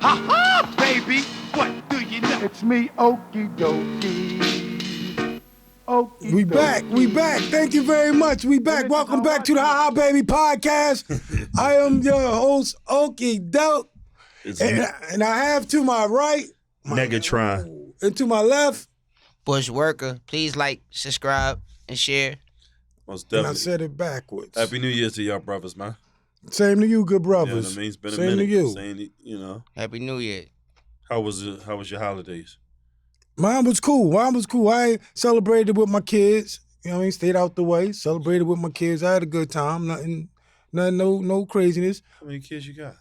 Ha ha, baby! What do you know? It's me, Oaky Doke. We back. Thank you very much. We back. Welcome back to the Ha Baby podcast. I am your host, Oaky Doke. And I have to my right, Negatron. And to my left, Bush Worker. Please like, subscribe, and share. Most and I definitely. said it backwards. Happy New Year to y'all brothers, man. Same to you, good You know what brothers. I mean? It's been a Same minute. to you. Same, you know. Happy New Year. How was your holidays? Mine was cool. I celebrated with my kids. You know what I mean? Stayed out the way. Celebrated with my kids. I had a good time. Nothing, no craziness. How many kids you got?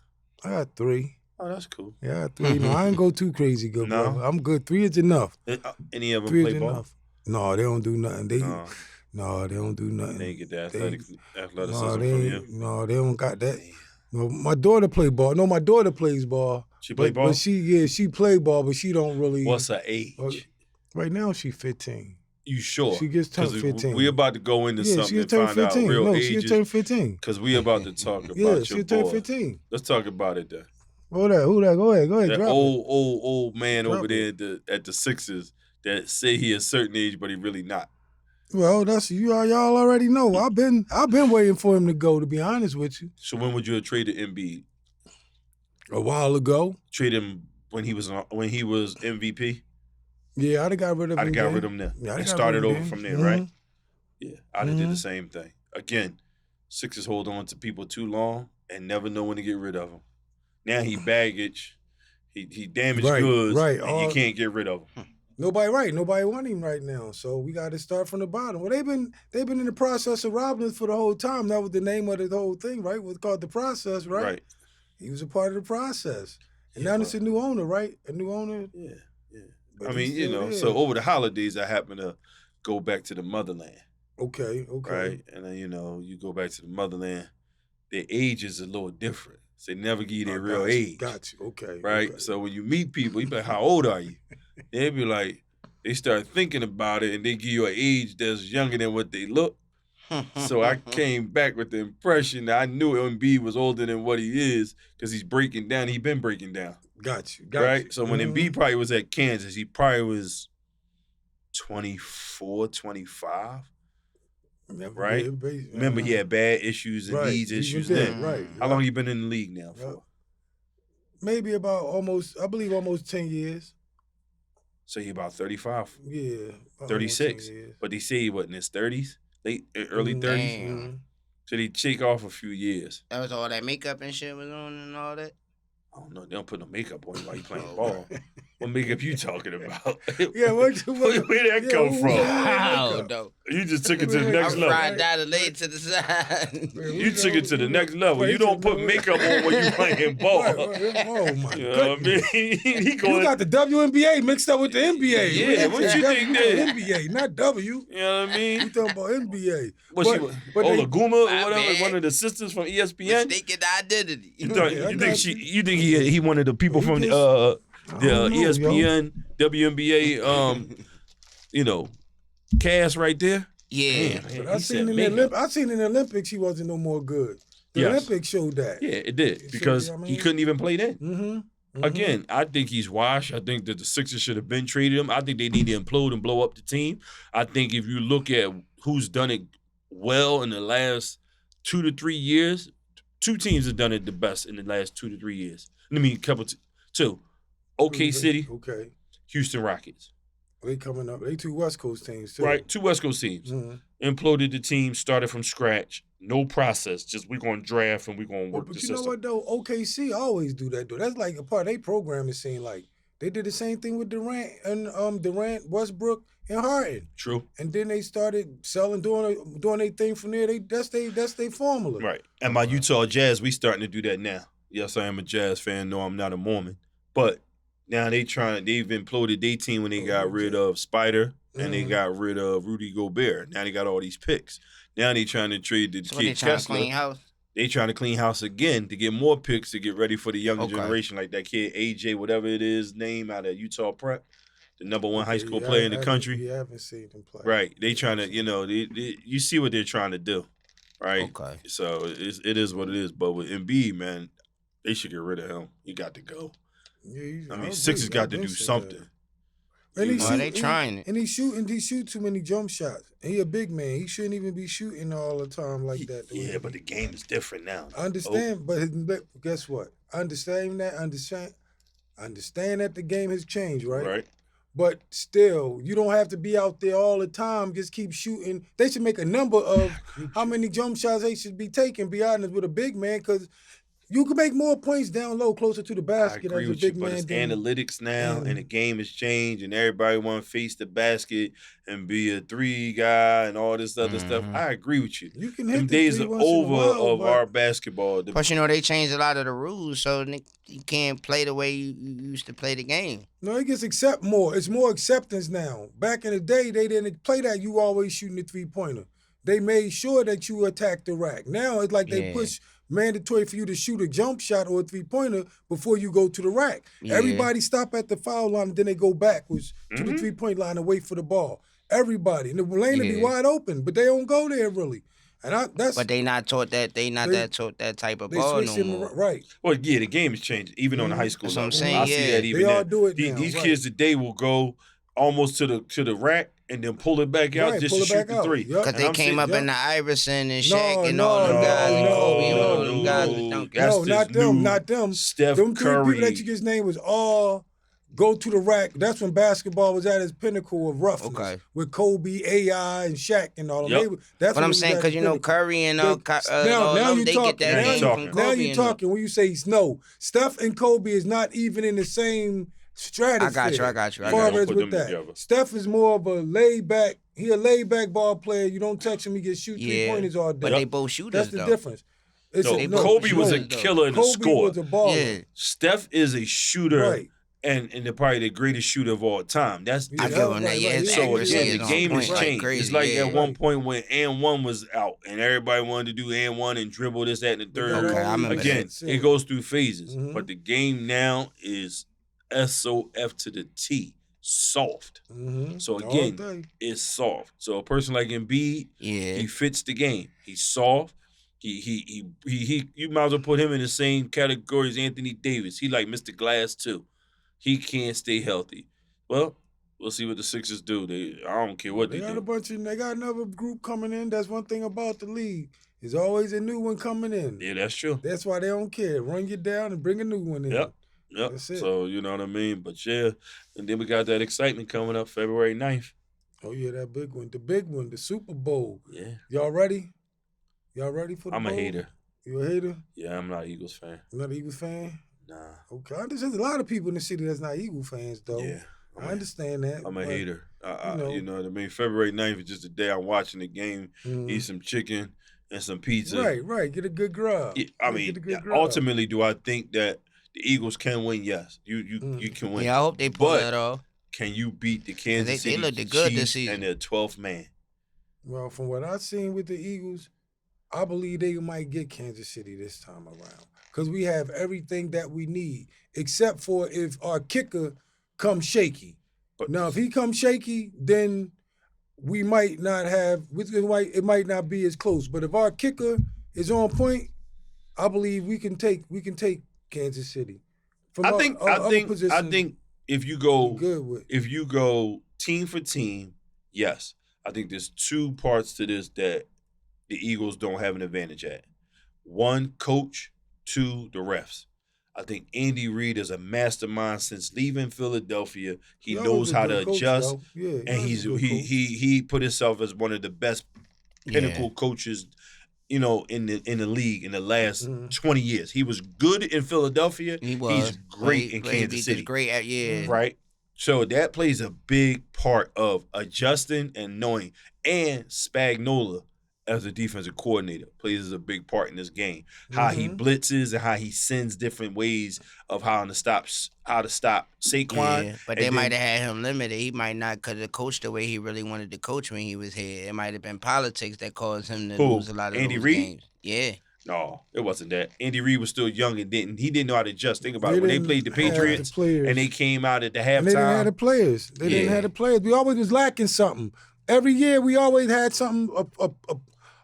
I got 3. Oh, that's cool. Yeah, I got 3. No, I ain't go too crazy, good No? brother. I'm good. 3 is enough. Any of them 3 play is ball? enough. No, they don't do nothing. No. They don't do nothing. They ain't get the athleticism No, from they you. no, they don't got that. No, my daughter play ball. No, my daughter plays ball. She play ball? But she play ball, but she don't really. What's her age? Right now, she 15. You sure? She just turned 15. We about to go into something she and turned find 15. out real No, ages. she turned 15. Because we about to talk about Yeah, your she turned boy. 15. Let's talk about it then. Who that? Go ahead. That Drop old man Drop over there at the Sixers that say he a certain age, but he really not. it. Well, that's y'all already know. I've been waiting for him to go. To be honest with you, So when would you have traded Embiid? a while ago. Trade him when he was MVP? Yeah, I'd have got rid of him. I'd have got then. rid of him then. Yeah, I'd And have got started rid of over him. from there, right? Mhm. Yeah, I'd have did the same thing. Again, Sixers hold on to people too long and never know when to get rid of them. Now he baggage, he damaged goods, right. and you can't get rid of him. Nobody want him right now. So we got to start from the bottom. Well, they've been in the process of robbing us for the whole time. That was the name of the whole thing, right? It was called The Process, right? Right. He was a part of the process. And Yeah, now but- it's a new owner, right? A new owner. Yeah. But I mean, he's you still know, there. so over the holidays, I happen to go back to the motherland, Okay. right? And then, you know, you go back to the motherland, their age is a little different. So they never give you their real age. Got you. Okay. Right? Okay. So when you meet people, you be like, how old are you? They be like, they start thinking about it and they give you an age that's younger than what they look. So I came back with the impression that I knew Embiid was older than what he is because he's breaking down. He's been breaking down. Got you. Right? So when Embiid probably was at Kansas, he probably was 24, 25. Right? Remember, he had bad issues and needs issues then. Right. How long you been in the league now for? Maybe about almost 10 years. So he about 35, Yeah. about 36. almost 10 years. But they say he what in his 30s, early 30s. Damn. So they shake off a few years. That was all that makeup and shit was on and all that? I don't know. They don't put no makeup on you while you playing ball. What makeup you talking about? Yeah, where that come from? Wow, though. You just took it to the I'm next I'm level. fried down and laid to the side. You took it to the next level. You don't put makeup on when you playing ball. Oh my You know what I goodness. mean? He You going. got the WNBA mixed up with the NBA. Yeah, what you think that? NBA, not W. You know what I You mean? talking about NBA? What she? but they- Laguma or My whatever, bad. one of the sisters from ESPN. Mistaken identity. You Yeah, I think got she? you. You think he one of the people He from just- the I don't know, ESPN WNBA you know cast right there? Yeah. But I seen in the Olympics he wasn't no more good. The Yes. Olympics showed that. Yeah, it did So, because I mean- he couldn't even play then. Mm-hmm. Again, I think he's washed. I think that the Sixers should have been traded him. I think they need to implode and blow up the team. I think if you look at who's done it well in the last 2 to 3 years, 2 teams have done it the best in the last 2 to 3 years. I mean, two. OK City, Okay. Houston Rockets. They coming up. They 2 West Coast teams too. Right, 2 West Coast teams. Mhm. Imploded the team, started from scratch. No process. Just we're going to draft and we're going to work But the you know system. what though? OKC always do that though. That's like a part of their program. It seemed like they did the same thing with Durant and Durant, Westbrook, and Harden. True. And then they started selling, doing their thing from there. That's their formula. Right. And my Utah Jazz, we starting to do that now. Yes, I am a Jazz fan. No, I'm not a Mormon. But now they've imploded their team when they got rid of Spider and they got rid of Rudy Gobert. Now they got all these picks. Now they trying to trade the So they kid trying to clean Kessler. house? They trying to clean house again to get more picks to get ready for the younger Okay. generation, like that kid AJ, whatever it is, name out of Utah Prep, the number 1 high school Yeah, player in the I country. You haven't seen them play. Right. They trying to, you see what they're trying to do. Right. Okay. So it is what it is. But with Embiid, man, they should get rid of him. He got to go. Yeah, I mean, agree. Sixers got I've to been do saying something. that. And he Well, they trying it. And he shoot too many jump shots. And he a big man. He shouldn't even be shooting all the time like that. Yeah, but the game is different now. I understand, but guess what? Understand that the game has changed, right? Right. But still, you don't have to be out there all the time. Just keep shooting. They should make a number of how many jump shots they should be taking, be honest, with a big man, because you can make more points down low, closer to the I basket agree as a with you, big but man. it's analytics now, and the game has changed, and everybody want to face the basket and be a three guy and all this other stuff. I agree with you. You can hit Them the days three are once in a over while, of but- our basketball. Plus, they changed a lot of the rules, so you can't play the way you used to play the game. No, it gets more. It's more acceptance now. Back in the day, they didn't play that. You always shooting the 3-pointer. They made sure that you attack the rack. Now it's like they push mandatory for you to shoot a jump shot or a 3-pointer before you go to the rack. Yeah. Everybody stop at the foul line and then they go backwards to the 3-point line and wait for the ball. Everybody. And the lane will be wide open, but they don't go there really. And But they not taught that. They not taught that type of they ball switch no him more. Right. Well, yeah, the game has changed, even on the high school That's what I'm level. saying, I see yeah. that even They now. all do it now, These right. kids today will go almost to the rack and then pull it back out Right, just pull to it shoot back the out. three. Yup. Because they I'm came saying- up in the Iverson and Shaq and No, all them no, guys and no, Kobe and all no, them guys no. with dunking. That's No, not this them, new not them. Steph Them three Curry. people that you just named was all go to the rack. That's when basketball was at its pinnacle of roughness. Okay. With Kobe, AI, and Shaq and all of Yep. them. That's But when I'm it was saying, at because the you know pinnacle. Curry and all now them, you they talking. get that Now you game talking. from Now Kobe you and them. talking when you say no. Steph and Kobe is not even in the same stratosphere. I got you. Far Don't as put with them that, together. Steph is more of a laid back. He a laid back ball player. You don't touch him, he gets shoot 3-pointers all day. But they both shooters, That's the though. difference. No, Kobe was a killer and a Kobe scorer. was a baller. Yeah. Steph is a shooter Right. and probably the greatest shooter of all time. That's Yeah, I give him that. right, Yeah, right. his So accuracy again, is the on game has point, changed. crazy, It's like yeah. at one point when and one was out and everybody wanted to do and one and dribble this, that, and the third. Okay, I remember Again, that. it goes through phases. Mhm. But the game now is SOF to the T. Soft. Mm-hmm. So again, it's soft. So a person like Embiid, Yeah. he fits the game. He's soft. He you might as well put him in the same category as Anthony Davis. He like Mr. Glass too. He can't stay healthy. Well, we'll see what the Sixers do. I don't care what they do. They got another group coming in. That's one thing about the league. There's always a new one coming in. Yeah, that's true. That's why they don't care. Run you down and bring a new one in. Yep. That's it. So, you know what I mean? But yeah, and then we got that excitement coming up February 9th. Oh yeah, that big one. The big one, the Super Bowl. Yeah. Y'all ready? Y'all ready for the I'm bowl? a hater. You a hater? Yeah, I'm not an Eagles fan. You not an Eagles fan? Nah. Okay. There's a lot of people in the city that's not Eagle fans though. Yeah. I understand that. I'm a but, hater. you know. What I mean? February 9th is just the day I'm watching the game, eat some chicken and some pizza. Right. Get a good grub. Yeah, I Get mean, a good grub. ultimately, do I think that the Eagles can win? Yes. You can win. Yeah, I hope they pull But that off. can you beat the Kansas They City looked Chiefs good this season. and their 12th man? Well, from what I've seen with the Eagles, I believe they might get Kansas City this time around because we have everything that we need, except for if our kicker comes shaky. But Now, if he comes shaky, then we might not have. It might not be as close. But if our kicker is on point, I believe we can take Kansas City. From I our think if you go team for team, yes. I think there's two parts to this that the Eagles don't have an advantage at. One, coach. Two, the refs. I think Andy Reid is a mastermind since leaving Philadelphia. He knows how to adjust, and he put himself as one of the best pinnacle coaches, in the league in the last 20 years. He was good in Philadelphia. He was. He's great in Kansas City. Great at Right? So that plays a big part of adjusting and knowing. And Spagnuolo, as a defensive coordinator, plays a big part in this game. How he blitzes and how he sends different ways of how to stop Saquon. Yeah, but they might have had him limited. He might not could have coached the way he really wanted to coach when he was here. It might have been politics that caused him to lose a lot of Andy those Reid? games. Yeah. No, it wasn't that. Andy Reid was still young and didn't know how to adjust. Think about it. When they played the Patriots and they came out at the halftime. And they didn't have the players. They didn't have the players. We always was lacking something. Every year we always had something,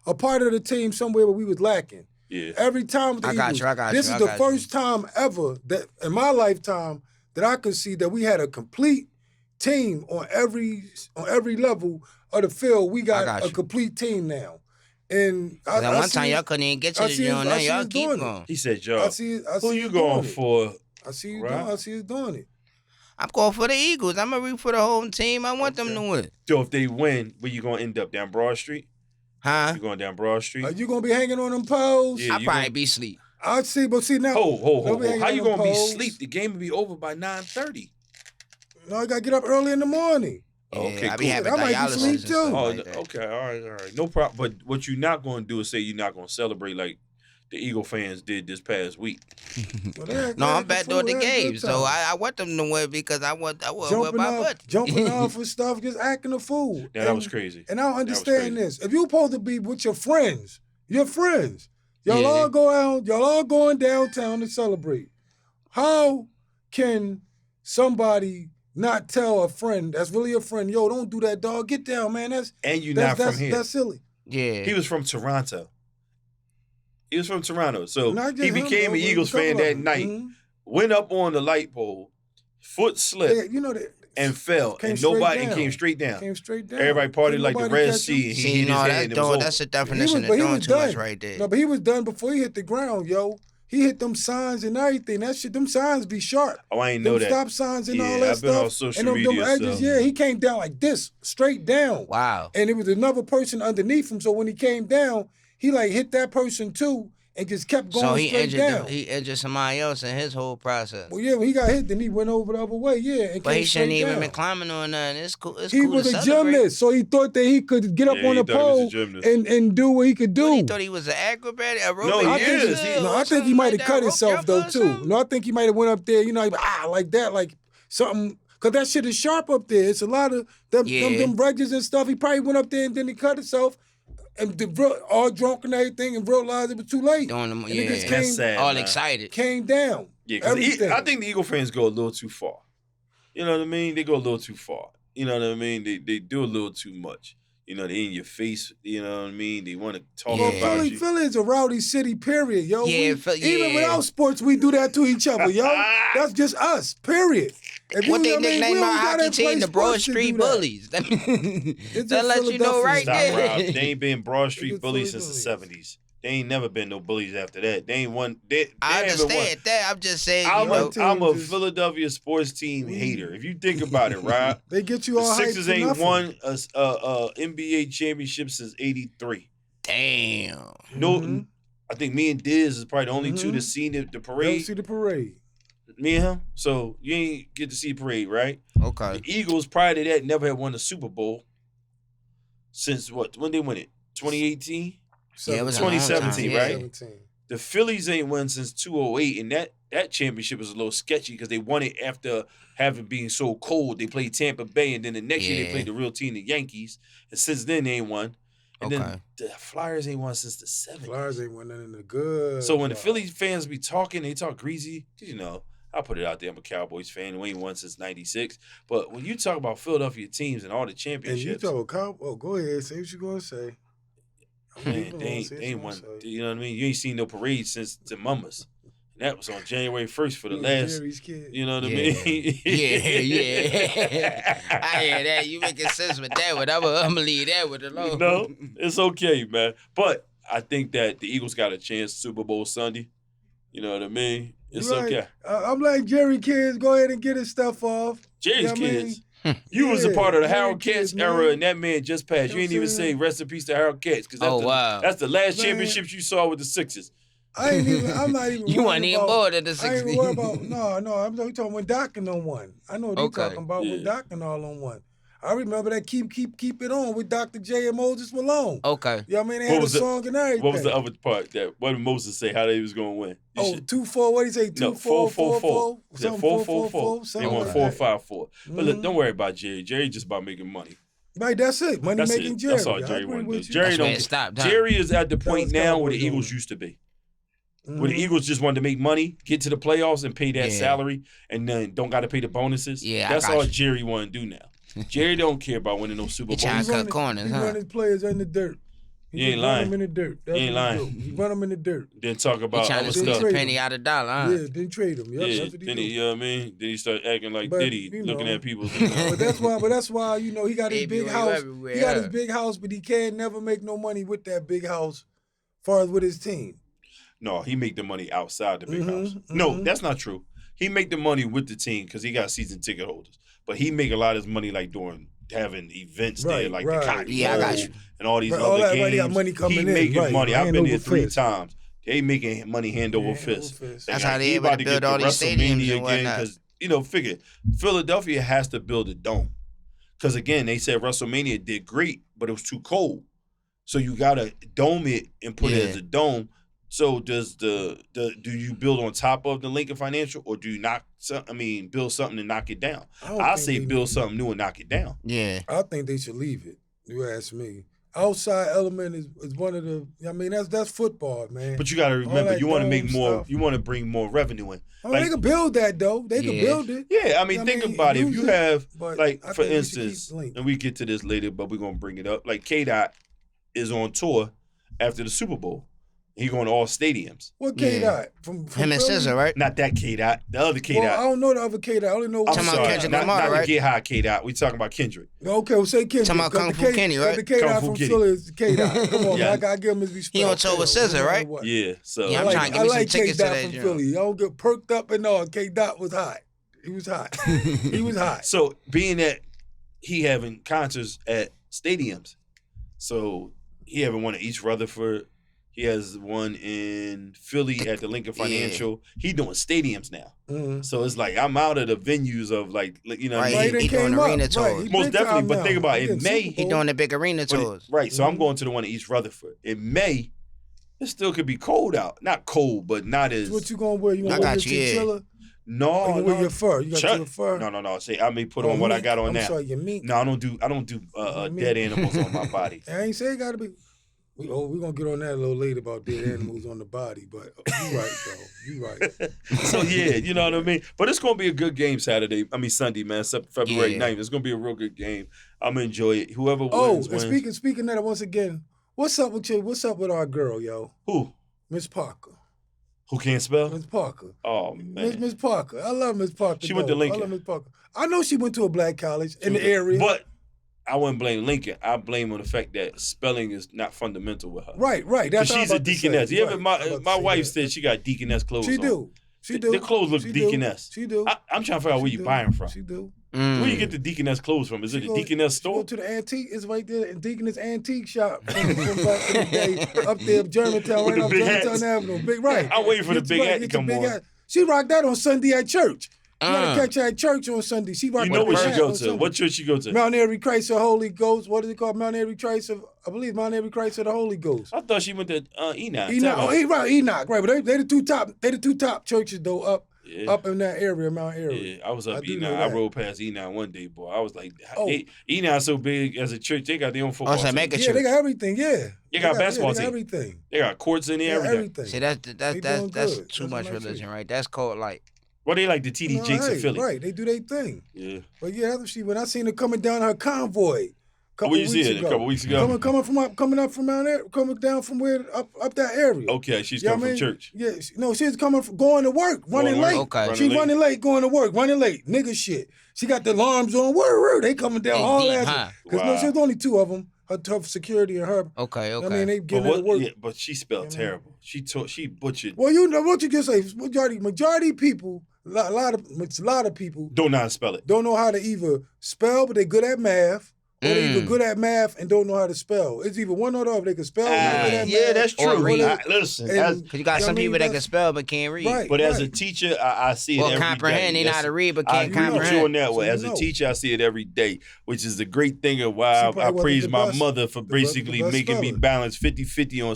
a part of the team somewhere where we was lacking. Yeah. Every time with the I got Eagles. you. This is the first time ever that in my lifetime that I could see that we had a complete team on every level of the field. We got a complete team now. And at one time y'all couldn't even get to the joint. Now y'all keep going. He said, "Joe, who you going for?" I see you doing it. I'm going for the Eagles. I'm gonna root for the whole team. I want them to win. So if they win, where you gonna end up? Down Broad Street? Huh? You going down Broad Street? Are you gonna be hanging on them poles? Yeah, I'll probably be asleep. I see, but see now. Ho. How you gonna be asleep? The game will be over by 9:30. No, I gotta get up early in the morning. Yeah, Okay, I be cool. having I might be dialysis asleep, and stuff too. like that. Okay, all right. No problem. But what you're not going to do is say you're not going to celebrate like the Eagle fans did this past week. No, I'm back doing the game, so I want them to win because I want my butt. Jumping off and stuff, just acting a fool. Yeah, that was crazy. And I don't understand this. If you're supposed to be with your friends, y'all all go out, y'all all going downtown to celebrate. How can somebody not tell a friend that's really a friend, yo, don't do that, dog. Get down, man. And you're not from here. That's silly. Yeah. He was from Toronto. So he him, became an Eagles fan that night, went up on the light pole, foot slipped, and fell. And came straight down. Everybody partied like the Red Sea. And he hit his head and it was over. That's the definition of doing too much right there. No, but he was done before he hit the ground, yo. He hit them signs and everything. That shit, them signs be sharp. Oh, I ain't know that. Stop signs and all that I've stuff. been on social and media. Them edges, he came down like this, straight down. Wow. And it was another person underneath him. So when he came down, he like hit that person too and just kept going straight down. He injured somebody else in his whole process. Well, yeah, when he got hit, then he went over the other way, and but he shouldn't even down. been climbing on nothing. It's cool. He was a gymnast, so he thought that he could get up on the pole and do what he could do. What, he thought he was an acrobat, I think he might have cut himself though too. No, I think he might have went up there, like that, like something. Cause that shit is sharp up there. It's a lot of them bridges and stuff. He probably went up there and then he cut himself. And all drunk and everything, and realized it was too late. That's sad, all excited. Came down. Yeah, because I think the Eagle fans go a little too far. You know what I mean? They go a little too far. You know what I mean? They do a little too much. They in your face. You know what I mean? They want to talk about you. Philly is a rowdy city, period, yo. Yeah, even without sports, we do that to each other, yo. That's just us, period. What they nicknamed our hockey team, the Broad Street Bullies. That lets you know right there. They ain't been Broad Street Bullies since the 70s. They ain't never been no bullies after that. They ain't won. I understand that. I'm just saying. I'm a Philadelphia sports team hater. If you think about it, right? They get you all the Sixers ain't won a NBA championship since '83. Damn. No, I think me and Diz is probably the only two that seen the parade. Don't see the parade. Me and him. So you ain't get to see the parade, right? Okay. The Eagles, prior to that, never had won the Super Bowl since what? When they win it? 2018. Yeah, it was 2017, right? 17. The Phillies ain't won since 2008, and that championship was a little sketchy because they won it after having been so cold. They played Tampa Bay, and then the next year they played the real team, the Yankees, and since then they ain't won. And then the Flyers ain't won since the 70s. Flyers ain't won nothing in the good. So when the Phillies fans be talking, they talk greasy. I'll put it out there. I'm a Cowboys fan. We ain't won since '96. But when you talk about Philadelphia teams and all the championships, and you talk go ahead, say what you gonna say. Man, they ain't won. You know what I mean? You ain't seen no parade since the Mamas. And that was on January 1st for the last. You know what I mean? Yeah. I hear that. You making sense with that one. I'm gonna leave that one alone. No, it's okay, man. But I think that the Eagles got a chance Super Bowl Sunday. You know what I mean? It's okay. I'm like Jerry Kids. Go ahead and get his stuff off. Jerry's Kids. You was a part of the Harold Katz era, and that man just passed. You ain't even say rest in peace to Harold Katz, because that's the last championships you saw with the Sixers. I'm not even. You weren't even born in the 60s. I ain't even worried about. No. I'm talking when Doc and on one. I know what you're talking about with Doc and all on one. I remember that keep it on with Dr. J and Moses Malone. Okay. You know what I mean? They had a song and everything. What was the other part? What did Moses say? How they was going to win? 2-4. What did he say? 4-4-4. 4-4-4. They won 4-5-4. But look, don't worry about Jerry. Jerry just about making money. Right, that's it. Money making Jerry. That's all Jerry wanted to do. Jerry don't stop. Jerry is at the point now where the Eagles used to be. Where the Eagles just wanted to make money, get to the playoffs, and pay that salary, and then don't got to pay the bonuses. Yeah, that's all Jerry want to do now. Jerry don't care about winning no Super Bowl. He trying to cut corners, He run his players in the dirt. You ain't just run lying. them in the dirt. That's You ain't what he lying. do. He run them in the dirt. Then talk He about trying other to squeeze stuff. a penny out of dollar, huh? Yeah, then trade him. Yep, Yeah, that's what he then do. he, you know what I mean? Then he start acting like But, Diddy, you looking know. at people. But that's why he got his Baby, big you house. everywhere, He got his huh? big house, but he can't never make no money with that big house, as far as with his team. No, he make the money outside the big Mhm, house. No, mhm. that's not true. He make the money with the team because he got season ticket holders. But he make a lot of his money like during having events there, Right, like right. the Cotton Yeah, I got Bowl you. and all these Right, other all that, games. right, he got money coming he in, making right, money. I've hand been there over 3 fist. times. They making money hand over Yeah, hand over fist. fist. That's Like, how they he able about to get build to all these stadiums WrestleMania and whatnot. because figure Philadelphia has to build a dome. Because again, they said WrestleMania did great, but it was too cold. So you gotta dome it and put it as a dome. So do you build on top of the Lincoln Financial, or do you build something and knock it down? I say build something new and knock it down. Yeah. I think they should leave it. You ask me. Outside element is one of the. I mean, that's football, man. But you got to remember, that you want to dome make more. stuff. You want to bring more revenue in. I mean, they could build that though. They could Yeah. build it. Yeah, I mean, think about it. If use you have, but like, I for think we should keep instance, Link. and we get to this later, but we're gonna bring it up. Like K-Dot is on tour after the Super Bowl. He going to all stadiums. What Yeah. K-Dot? From Him and Philly? SZA, right? Not that K-Dot, the other K-Dot. Well, I don't know the other K-Dot. I only know I'm one. Talking about sorry, Kendrick not, Lamar, not right? the Get High K-Dot. We talking about Kendrick. Okay, well, say Kendrick. Talking about Got Kung the Fu Kenny, got right? The K-Dot Kung Fu from Kenny. Philly is K-Dot. Come on, Yeah. man. I gotta give him his respect. He on tour with SZA, no matter right? what. Yeah, so Yeah, I'm I trying to like, give me I some like tickets to K-Dot that from joint. Philly. I don't get perked up and all. K-Dot was hot. He was hot. He was hot. So being that he having concerts at stadiums, so he having one at East Rutherford. He has one in Philly at the Lincoln Financial. He doing stadiums now. Mhm. So it's like I'm out of the venues of like, you know what Right, I Right, mean? they he doing came arena up. tours. Right, he Most big definitely, time but now. think about it, He in getting May, Super He Bowl. doing the big arena But tours. right, so I'm going to the one at East Rutherford. In May, it still could be cold out. Not cold, but not as. So what you gonna wear? You I gonna wear got your you, yeah. chinchilla? No, Or you gonna wear your fur? You got Chuck- your fur? No. Say I may put Oh, on what I mink. got on I'm now. sorry, your mink. No, I don't do Mink. dead animals on my body. I ain't say it gotta be. We're gonna get on that a little later about dead animals on the body, but you right though. You right. So yeah, you know what I mean. But it's gonna be a good game Sunday, man. February Yeah. 9th. It's gonna be a real good game. I'm gonna enjoy it. Whoever Oh, wins, and wins. speaking of that, once again, what's up with our girl, yo, Who? Miss Parker? Who can't spell? Miss Parker. Oh man. Miss Parker. I love Miss Parker. She went to though. Lincoln. I love Miss Parker. I know she went to a black college in the area. But I wouldn't blame Lincoln. I blame on the fact that spelling is not fundamental with her. right. Because That's what I'm she's a about to say. deaconess. Yeah, Right, but I'm about to my say wife that. said she got deaconess clothes She on. do. She do. The clothes look She deaconess. Do. She do. I'm trying to figure out where She you do. buying from. She do. Where you get the deaconess clothes from? Is it a Go- deaconess She store? go to the antique. It's right there in Deaconess Antique Shop from back in the day up there, Germantown, With right the off big Germantown hats. Avenue. Big right. I'm waiting for the Get big right, hat to get the come big on. hat. She rocked that on Sunday at church. You gotta Uh. catch her at church on Sunday. She rocked You know that where she hat go on to? Sunday. What church she go to? Mount Airy Christ of Holy Ghost. What is it called? Mount Airy Christ of, I believe Mount Airy Christ of the Holy Ghost. I thought she went to Enoch. Enoch, Tell me. right, Enoch, right. But they the two top. They the two top churches though up Yeah. up in that area, Mount Airy. Yeah, I was up I do Enoch. know I that. rode past Enoch one day, boy. I was like, Oh. Enoch so big as a church, they got their own football it's a team. mega Yeah, church. they got everything. Yeah, They got basketball they got team. everything. They got courts in They there, got everything. everything. See, They doing that's good. too That's much what I religion, say. right? That's called like Well, they like the TD No, Jakes hey, of Philly. Right, they do their thing. Yeah. But yeah, that's what when I seen her coming down her convoy. Where you see it a couple weeks ago? Coming up from out there, coming down from where up that area. Okay, she's You know coming what I from mean? church. Yeah, no, she's coming from going to work, running Going to late. work. Okay. She Running running late, going to work, running late, nigga shit. She got the alarms on. Woo, they coming down They all deep, that. huh? Because Wow. no, there's only two of them. Her tough security and her. okay. I mean, they But getting her to work. but she spelled You know? terrible. She butchered. Well, you know what you just say. Majority people, a lot of people Don't know how to spell it. don't know how to either spell, but they're good at math, or they're either good at math and don't know how to spell. It's either one or the other. They can spell. they're good at Yeah, math, that's Or true. read. Listen, And- as, Because you got I some mean, people that can that's- spell but can't read. Right. but as a teacher, I see it Or every day. comprehend. They know how to read but I can't agree with you on comprehend. that one. So As you a know. teacher, I see it every day, which is the great thing of why She I probably wasn't praise the my best- mother for basically best making me speller. balance 50-50 on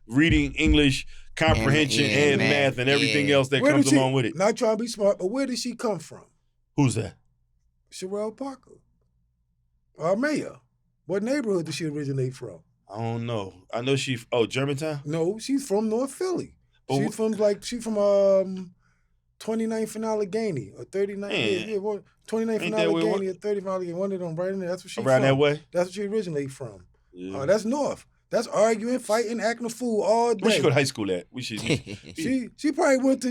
reading English, comprehension, yeah, and man. math, and everything Yeah. else that Where comes did she, along with it. Not trying to be smart, but where did she come from? Who's that? Sherelle Parker, our mayor. What neighborhood did she originate from? I don't know. I know Germantown? No, she's from North Philly. But She's from 29th and Allegheny or 39th. Man. Yeah, 29th and Ain't that where Allegheny or 30th and Allegheny. One of them right in there. That's where she's Around from. that way? That's where she originate from. Yeah. That's north. That's arguing, fighting, acting a fool all day. Where she go to high school at? We should. She probably went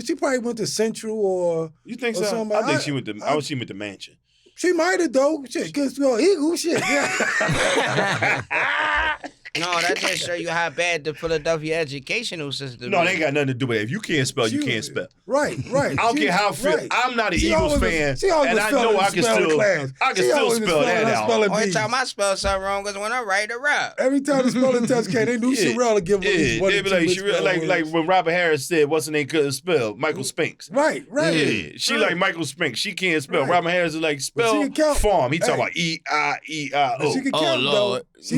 to Central or. You think or so? something. I think she went to. I was she went to Mansion. She might have though. Shit, against Eagle shit. Yeah. No, that just show you how bad the Philadelphia educational system No, is. they ain't got nothing to do with it. If you can't spell, you can't spell. Right. I don't care how I feel. Right. I'm not an She Eagles always fan, was- she always and was I know spelling I can spelling still, class. I can She still always was spell that spelling out. spelling Only bees. time I spell something wrong is when I write a rap. Every time the spelling test came, they knew Sherelle would give them at least one They or be two like, she misspelled like words. when Robert Harris said, "What's her name couldn't spell?" Michael Spinks. Right. Yeah, she like Michael Spinks. She can't spell. Right. Robert Harris is like But she spell can count. farm. He talking Hey. about E-I-E-I-O. But she could Oh, count Lord. though. She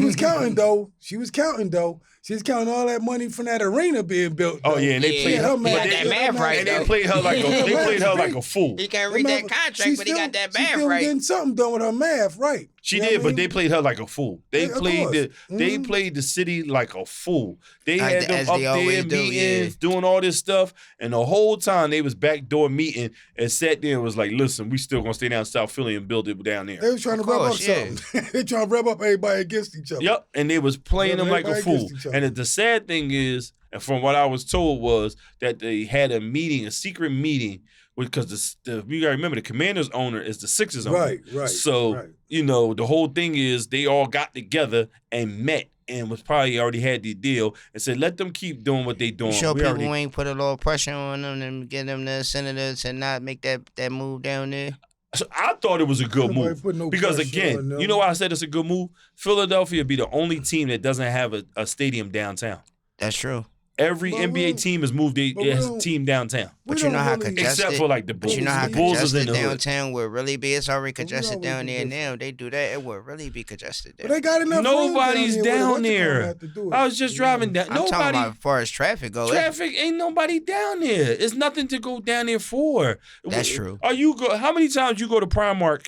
was counting though. She was counting all that money from that arena being built. Oh though. yeah, and they Yeah, played her her. he math- got that her math math- right, And though. they played her like Yeah, they played her great. like a fool. He can't read that contract, but he got that She's math still right. getting something done with her math, right? She You know did, what I but mean? they played her like a fool. They Yeah, of played course. they Mhm. played the city like a fool. They Like had the- them as up they there always do, meetings, doing all this stuff, and the whole time they was backdoor meeting and sat there and was like, "Listen, we still gonna stay down in South Philly and build it down there." They was trying to Of rub up course, yeah. something. They trying to rub up everybody against each other. Yep, and they was playing them like a Everybody fool. against each other. And the sad thing is, and from what I was told was that they had a meeting, a secret meeting, because you gotta remember the Commanders owner is the Sixers owner. Right. So right. the whole thing is they all got together and met and was probably already had the deal and said, let them keep doing what they doing. You sure We people already- ain't put a little pressure on them and get them the senators to not make that move down there? So I thought it was a good Nobody move put no because pressure on again, them. you know why I said it's a good move? Philadelphia be the only team that doesn't have a stadium downtown. That's true. Every But NBA team has moved but we their don't- team downtown. But We you know don't how really- congested. Except for like the Bulls. But you know how The Bulls is in congested the hood. downtown would really be. It's already But we congested always down do there this. now. They do that, it would really be congested But there. they got enough Nobody's room down there. there. I was just driving down. I'm talking Nobody. about as far as traffic goes. Traffic ain't nobody down there. It's nothing to go down there for. That's true. How many times you go to Primark?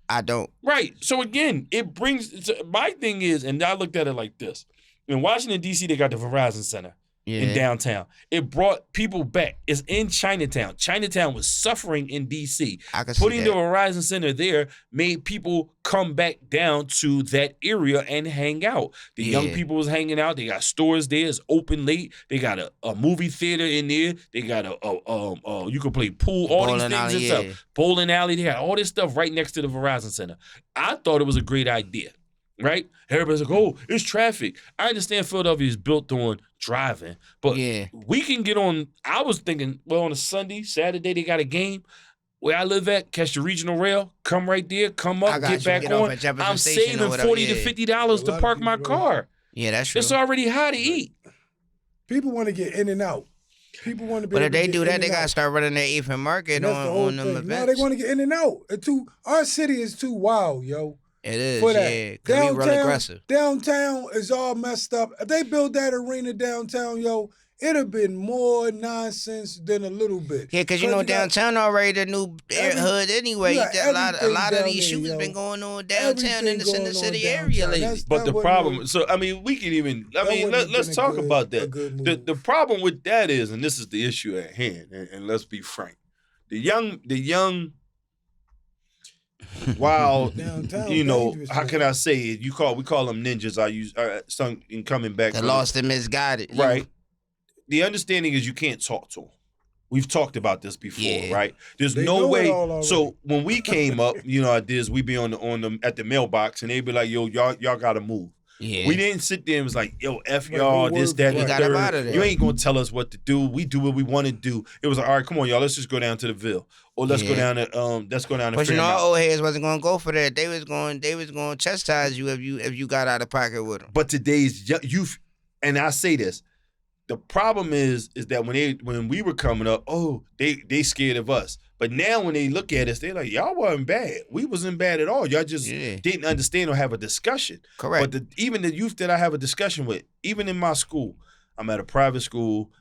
I don't. Right. So again, it brings. My thing is, and I looked at it like this: in Washington D.C., they got the Verizon Center in Yeah. downtown. It brought people back. It's in Chinatown. Chinatown was suffering in D.C. I can see Putting the that. Verizon Center there made people come back down to that area and hang out. The young Yeah. people was hanging out. They got stores there. It's open late. They got a movie theater in there. They got you can play pool, all these Bowling things alley, and yeah. stuff. Bowling alley. They had all this stuff right next to the Verizon Center. I thought it was a great idea. Right? Everybody's like, oh, it's traffic. I understand Philadelphia is built on driving, but Yeah. we can get on. I was thinking, well, on a Sunday, Saturday, they got a game. Where I live at, catch the regional rail, come right there, come I up, got get you. back Get off on. at Jefferson I'm Station or saving whatever, $40 to yeah. $50 A lot to of park my people do car. Yeah, that's true. It's already high to eat. People want to get in and out. People want to be. But able if to they get do in that, and they gotta out. start running their Ethan Market And that's the whole on them thing. No, events. they want to get in and out. Our city is too wild, yo. It is, For that. yeah. Cause we real aggressive. Downtown is all messed up. If they build that arena downtown, yo, it'd have been more nonsense than a little bit. Yeah, cause you know got downtown already the new hood anyway. you You got got a lot everything of down these there, shootings yo. been going on downtown in the Everything center going on city downtown. area lately. That's- But that the wouldn't problem, have- so I mean, we can even. I that mean, wouldn't have let's been talk a about good that. move. The problem with that is, and this is the issue at hand, and let's be frank, the young. While Downtown dangerous, how man. can I say it? We call them ninjas. I use some in coming back. The from- lost and misguided. you Right. know? The understanding is you can't talk to them. We've talked about this before, Yeah. right? There's They no know it way. all already. So when we came up, we be on them at the mailbox, and they'd be like, "Yo, y'all gotta move." Yeah. We didn't sit there and was like, "Yo, f Right, y'all, no this, word that, for and word. the We got up third. outta there. You ain't gonna tell us what to do. We do what we want to do." It was like, "All right, come on, y'all, let's just go down to the Ville, or let's go Yeah. down to let's go down to But you know, Fairmount." our old heads wasn't gonna go for that. They was going to chastise you if you got out of pocket with them. But today's youth, and I say this, the problem is that when we were coming up, they scared of us. But now when they look at us, they're like, y'all wasn't bad. We wasn't bad at all. Y'all just Yeah. didn't understand or have a discussion. Correct. But even the youth that I have a discussion with, even in my school, I'm at a private school,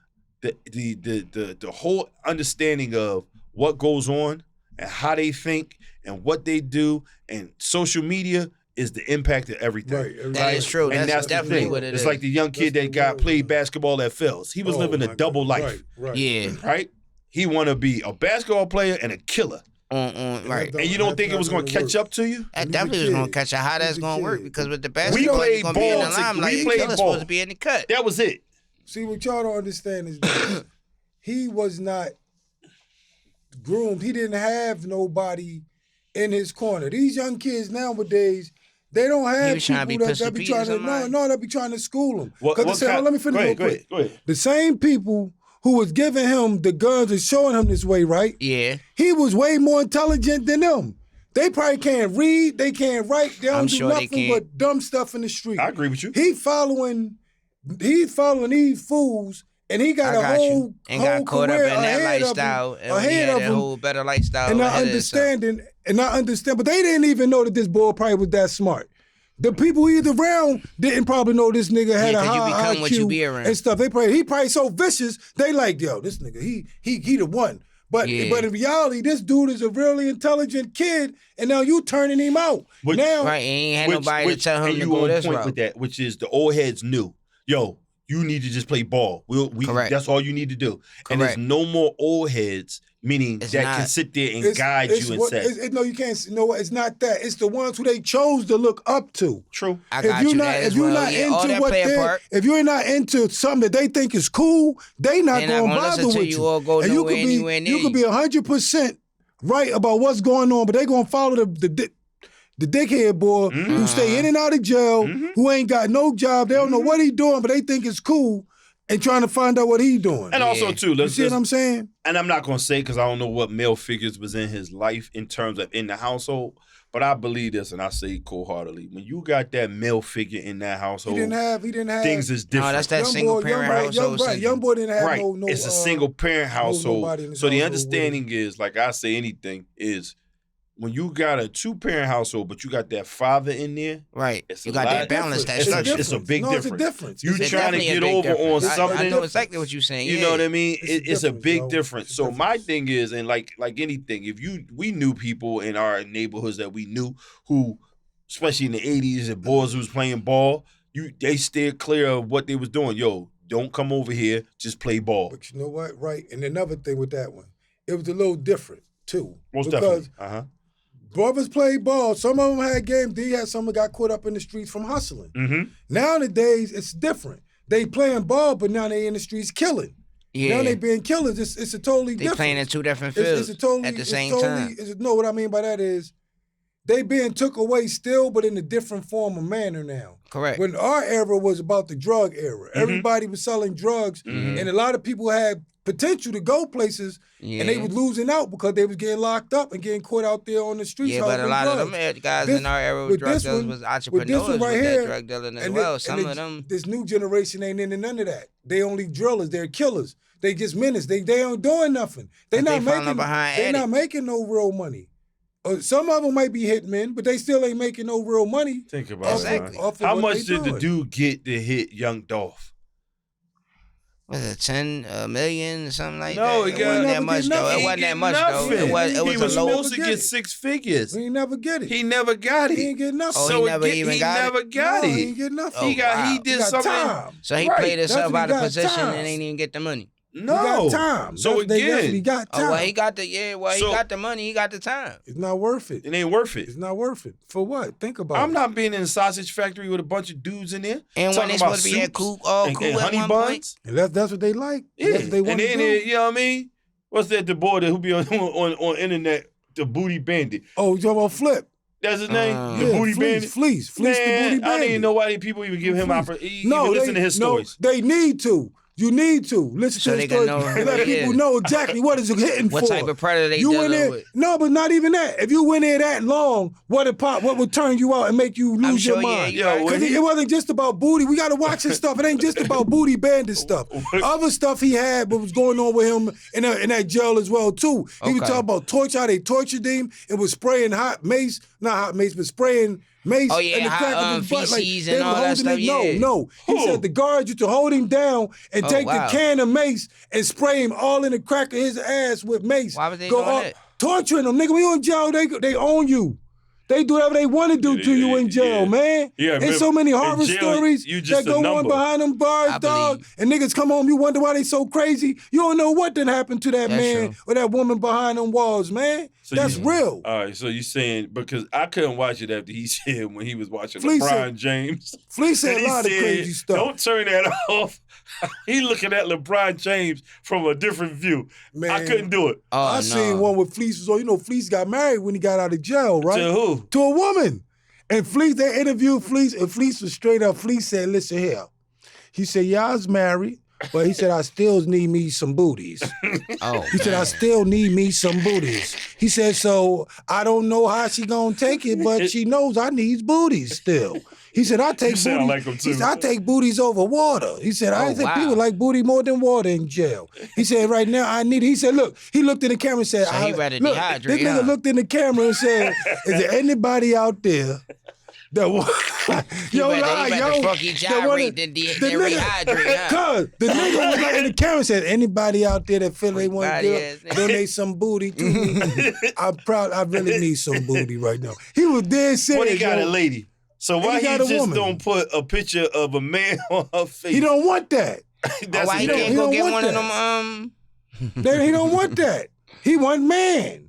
the whole understanding of what goes on and how they think and what they do and social media is the impact of everything. Right. That is true. And that's the definitely thing. what it it's is. like the young kid That's that the got word, played man. basketball at Fells. He was Oh, living a my double God. life, Right. Yeah. right? He want to be a basketball player and a killer. Right. And you don't think it was going to catch up to you? That He's a definitely was going to kid. catch up. How that's He's a going to work? kid. Because with the We basketball, played you're going to be in the ball. limelight. We The played killer's ball. supposed to be in the cut. That was it. See, what y'all don't understand is this. He was not groomed. He didn't have nobody in his corner. These young kids nowadays, they don't have was trying to be people Pistol that be Pete or trying to somebody? they be trying to school him. What Because they say, kind- let me finish real quick. Go ahead. The same people who was giving him the guns and showing him this way, right? Yeah. He was way more intelligent than them. They probably can't read, they can't write, they don't I'm do sure they nothing can't. but dumb stuff in the street. I agree with you. He's following these fools, and he got I a got whole you. And got caught up career in that ahead of lifestyle. him, And he ahead had of a him, whole better lifestyle. and not ahead of himself. understand. But they didn't even know that this boy probably was that smart. The people he's around didn't probably know this nigga had Yeah, a 'cause you high become IQ what you be around. and stuff. He probably so vicious. They like, yo, this nigga, he the one. But Yeah. in reality, this dude is a really intelligent kid, and now you turning him out. Which- now, Right, and he ain't had nobody to tell him and to you go on this point route. with that, which is the old heads knew. Yo, you need to just play ball. We Correct. That's all you need to do. And Correct. there's no more old heads, meaning It's that not. can sit there and guide you and say, no, you can't. No, it's not that. It's the ones who they chose to look up to. true. I got you that as well. Yeah, all that play a part. if you're not into something that they think is cool, they not They not gonna gonna bother listen to with you you. or go and you nowhere could anywhere near you could be 100% right about what's going on, but they gonna follow the dickhead boy who stay in and out of jail, who ain't got no job. They don't know what he doing, but they think it's cool, and trying to find out what he doing. And also, too, you see what I'm saying? And I'm not going to say because I don't know what male figures was in his life in terms of in the household, but I believe this, and I say cold-heartedly. When you got that male figure in that household, He didn't have things is different. No, that's that single parent household. Right, young boy didn't have Right. no. It's a single parent household. nobody in his So the household understanding is, like I say anything, is when you got a 2-parent household, but you got that father in there, Right. It's You a got lot that balance, that It's a- structure. it's a big no, difference. It's a difference. You It's trying to definitely a get big over difference. on something. I know exactly what you're saying. You yeah. know what I mean? It's a It's a difference, big yo. difference. It's a So my difference. thing is, and like anything, we knew people in our neighborhoods that we knew who, especially in the 80s, and boys who was playing ball, they steered clear of what they was doing. Yo, don't come over here, just play ball. But you know what? Right. And another thing with that one, it was a little different too. Most because definitely. brothers played ball. Some of them had games. Then you had some that got caught up in the streets from hustling. Mm-hmm. Nowadays, it's different. They playing ball, but now they in the streets killing. Yeah. Now they being killers. It's a totally They different. playing in two different It's fields a totally, at the it's same totally, time. No, what I mean by that is they being took away still, but in a different form of manner now. Correct. When our era was about the drug era, everybody was selling drugs, and a lot of people had potential to go places, and they was losing out because they was getting locked up and getting caught out there on the streets. Yeah, but a hawking lot drugs. of them guys This- in our era with with drug this dealers one- was with this entrepreneurs one right with here, that drug dealing as and well. it- Some and of it- them. This new generation ain't into none of that. They only drillers. They're killers. They just menace. They ain't doing nothing. They But not they falling making. behind They're not addicts. making no real money. Some of them might be hitmen, but they still ain't making no real money. Think about Exactly. it. Off of How what much they did the doing. dude get to hit Young Dolph? Was it 10 million or something like No, that? he It got- wasn't he that much get though. nothing. It He wasn't that get much though. nothing. It was He a was low. supposed to Never get get it. 6 figures. He ain't never get it. He never got He it. ain't get nothing. Oh, he So never again, even he got it? never got No, it. he ain't get nothing. Oh, He wow. did He got something. time. So he Right. played That's himself what he out of got, position time. and ain't even get the money. No. He got time. So That's what he again, got time. Oh well, he got the he So- got the money, he got the time. It's not worth it. it ain't worth it. It's not worth it. For what? Think about I'm it. not being in a sausage factory with a bunch of dudes in there. And when talking they about supposed to be at soups cool, all and cool at honey one buns. point. And that's what they like. Yeah. That's what they want And to then, do. you know what I mean? What's that, the boy that who be on internet, the Booty Bandit? Oh, you talking about Flip? That's his name? The Yeah, Booty Fleece, Bandit? Fleece the Man, Booty I don't Bandit. even know why these people even give him Fleece. opportunity. Even listen to his stories. No, they need to. You need to listen So to they his can story. know who and let he people is. know exactly what is hitting What for. type of predator they you dealing in there, with. No, but not even that. If you went there that long, what would turn you out and make you lose sure, your yeah, mind? you right. Because it wasn't just about booty. We got to watch his stuff. It ain't just about Booty Bandit stuff. Other stuff he had, what was going on with him in that jail as well too. He was Okay. talking about torture, how they tortured him, and was spraying hot mace, not hot mace, but spraying mace Oh, yeah, in the hot, crack of his butt. feces they and were all that holding stuff, it. yeah. No. He said the guards used to hold him down and Oh, take wow. the can of mace and spray him all in the crack of his ass with mace. Why was they Go doing up, that? torturing him, nigga. We in jail. They own you. They do whatever they want to do to you in jail, yeah. man. Yeah, There's so many in horror jail, stories you just that a go on number. behind them bars, I dog. believe. And niggas come home, you wonder why they so crazy. You don't know what done happened to that That's man true. or that woman behind them walls, man. That's real. All right, so you saying, because I couldn't watch it after he said when he was watching Flea LeBron said- James. Flea said and a lot of crazy stuff. Don't turn that off. He looking at LeBron James from a different view. Man, I couldn't do it. Oh, I seen one with Fleece was on. You know, Fleece got married when he got out of jail, right? To who? To a woman. And Fleece, they interviewed Fleece, and Fleece was straight up. Fleece said, listen here. He said, yeah, I was married, but he said, I still need me some booties. Oh, He said, I still need me some booties. He said, so I don't know how she gonna take it, but she knows I needs booties still. He said, I take You sound booties. like him, too. He said, I take booties over water. He said, I Oh, said wow. people like booty more than water in jail. He said, right now I need it. He said, look, he looked in the camera and said, So he ready to look, dehydrate, this nigga huh? looked in the camera and said, is there anybody out there that yo, better- lie, he better yo. fucking that wanna- gyrate than the rehydrate, huh? Cause the nigga was like in the camera and said, anybody out there that feel they want body to ass nigga. donate some booty to me. I'm proud. I really need some booty right now. He was dead serious. When he got yo. a lady. So why he he got a just woman. don't put a picture of a man on her face? He don't want that. That's why he the thing. can't he go don't get want one of that. them? He don't want that. He want man.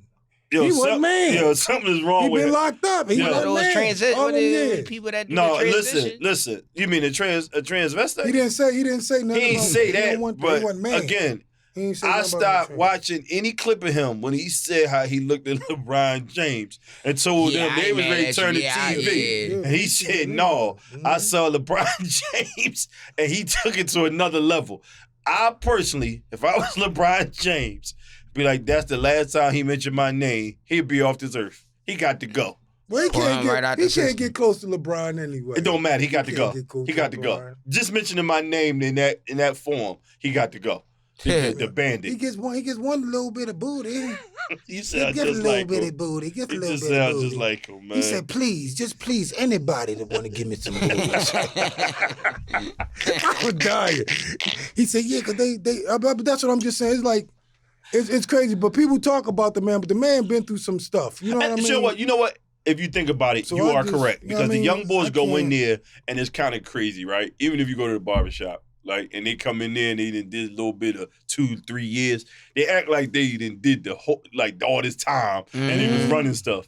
Yo, He wasn't man. Yo, something is wrong He with been him. locked up. He Yeah. One of wasn't those man. transit. All What them is years. people that do No, the transition? listen. You mean a transvestite? He didn't say nothing. He ain't about say he that, don't want that. He but wasn't man. again, He ain't say I nothing about stopped no watching any clip of him when he said how he looked at LeBron James and told Yeah, them I they ain't was mad ready to at turn you. the Yeah, TV. yeah. And he said, no, I saw LeBron James and he took it to another level. I personally, if I was LeBron James, be like, that's the last time he mentioned my name, he'd be off this earth. He got to go. Well, he Pull can't him get, right out he the can't system. get close to LeBron anyway. It don't matter. He got to can't go. get close He got to go. LeBron. Just mentioning my name in that form, he got to go. The bandit. He gets one little bit of booty. You He sound gets a just little like bit him. of booty. Gets a He little just bit of sounds booty. just like him, man. He said, please, anybody that want to give me some booties. I was dying. He said, yeah, because but that's what I'm just saying. It's like, it's crazy. But people talk about the man, but the man been through some stuff. You know what I mean? You know what? If you think about it, So you I are just- correct. you know what Because I the mean? young boys I go in can't- there and it's kind of crazy, right? Even if you go to the barbershop, like, and they come in there and they done did a little bit of 2-3 years, they act like they done did the whole, like, all this time and they was running stuff.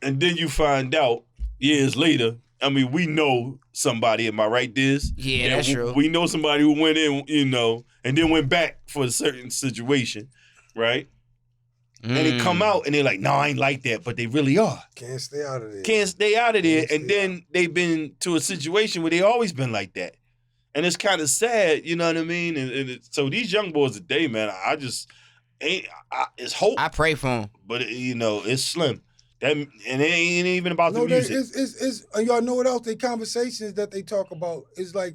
And then you find out years later, I mean, we know somebody, am I right, Diz? Yeah, And that's true. We know somebody who went in, and then went back for a certain situation, right? And they come out and they're like, no, I ain't like that, but they really are. Can't stay out of there. Can't stay out of there. Can't And stay then they've been to a situation where they always been like that. And it's kind of sad, you know what I mean? So these young boys today, man, I just ain't, it's hope, I pray for him. but it's slim. That, and it ain't even about the music. It's y'all know what else? They conversations that they talk about is like,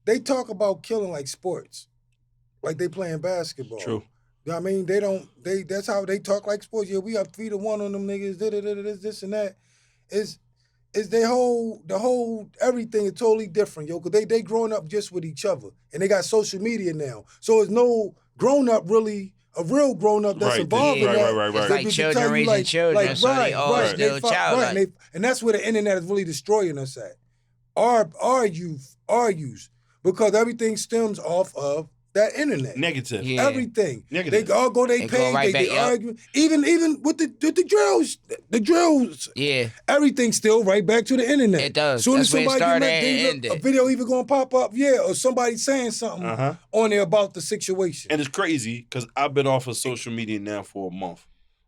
they talk about killing like sports. Like they playing basketball. True. You know what I mean? That's how they talk like sports. Yeah, we have 3-1 on them niggas, this and that. It's the whole everything is totally different, yo, because they growing up just with each other. And they got social media now. So it's no grown up really, a real grown up that's Right, involved in right, that. right, right, It's right. like They children tell you, raising children, so they all right, still they childlike. and that's where the internet is really destroying us at. Our youth, because everything stems off of that internet. Negative. Yeah. Everything. Negative. They all go They page, go right they back, yup. argue. Even with the drills, Yeah. everything's still right back to the internet. It does. Soon That's as where it somebody started get and mad, ended. a video even gonna pop up, or somebody saying something on there about the situation. And it's crazy because I've been off of social media now for a month,